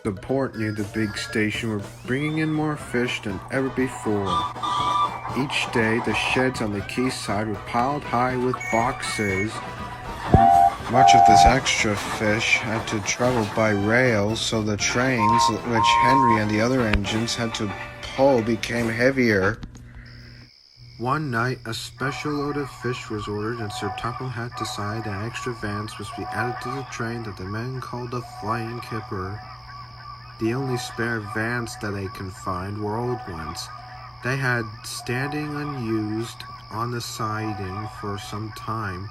The port near the big station were bringing in more fish than ever before. Each day, the sheds on the quayside were piled high with boxes. Much of this extra fish had to travel by rail, so the trains, which Henry and the other engines had to pull, became heavier. One night, a special load of fish was ordered, and Sir Topham had decided that extra vans must be added to the train that the men called the Flying Kipper. The only spare vans that they could find were old ones. They had standing unused on the siding for some time.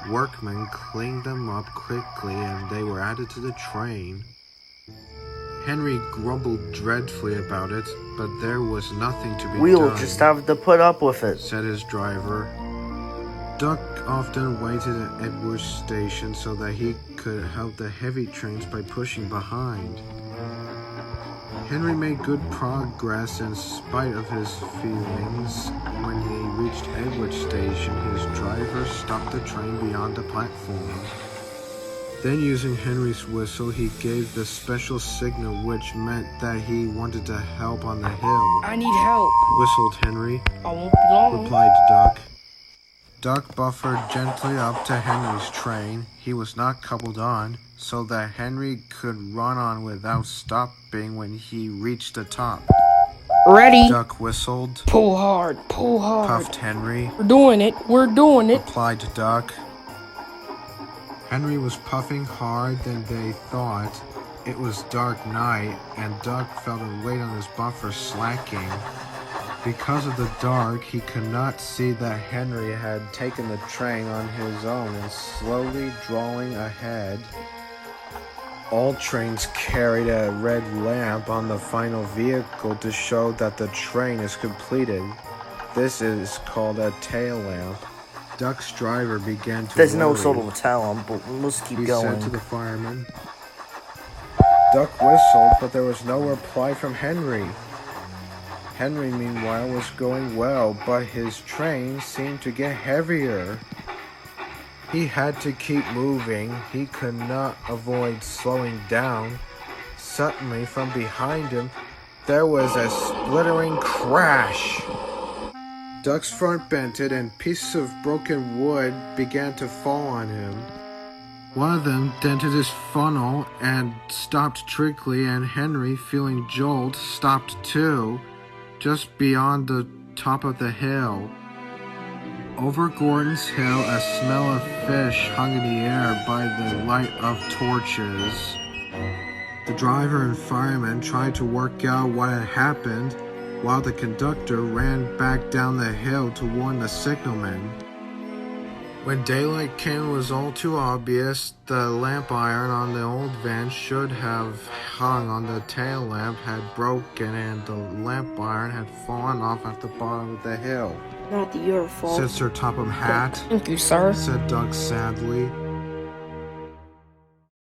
Workmen cleaned them up quickly and they were added to the train. Henry grumbled dreadfully about it, but there was nothing to be done. We'll just have to put up with it, said his driver. Duck often waited at Edward's station so that he could help the heavy trains by pushing behind. Henry made good progress in spite of his feelings. When he reached Edward's station, his driver stopped the train beyond the platform. Then, using Henry's whistle, he gave the special signal, which meant that he wanted to help on the hill. I need help, whistled Henry. I won't be long, replied Duck. Duck buffered gently up to Henry's train. He was not coupled on, so that Henry could run on without stopping when he reached the top. Ready? Duck whistled. Pull hard, Puffed Henry. We're doing it, replied Duck. Henry was puffing hard than they thought. It was dark night, and Duck felt a weight on his buffer slacking. Because of the dark, he could not see that Henry had taken the train on his own and slowly drawing ahead. All trains carried a red lamp on the final vehicle to show that the train is completed. This is called a tail lamp. Duck's driver began to There's worry. no sort of a tail, but we must keep He going. said to the fireman. Duck whistled, but there was no reply from Henry. Henry, meanwhile, was going well, but his train seemed to get heavier. He had to keep moving. He could not avoid slowing down. Suddenly, from behind him, there was a splintering crash. Duck's front bented and pieces of broken wood began to fall on him. One of them dented his funnel and stopped trickly, and Henry, feeling jolted, stopped too, just beyond the top of the hill. Over Gordon's Hill, a smell of fish hung in the air by the light of torches. The driver and fireman tried to work out what had happened, while the conductor ran back down the hill to warn the signalman. When daylight came, it was all too obvious. The lamp iron on the old van should have hung on the tail lamp had broken, and the lamp iron had fallen off at the bottom of the hill. Not your fault. Said Sir Topham Hatt. Thank you, sir. Said Duck sadly.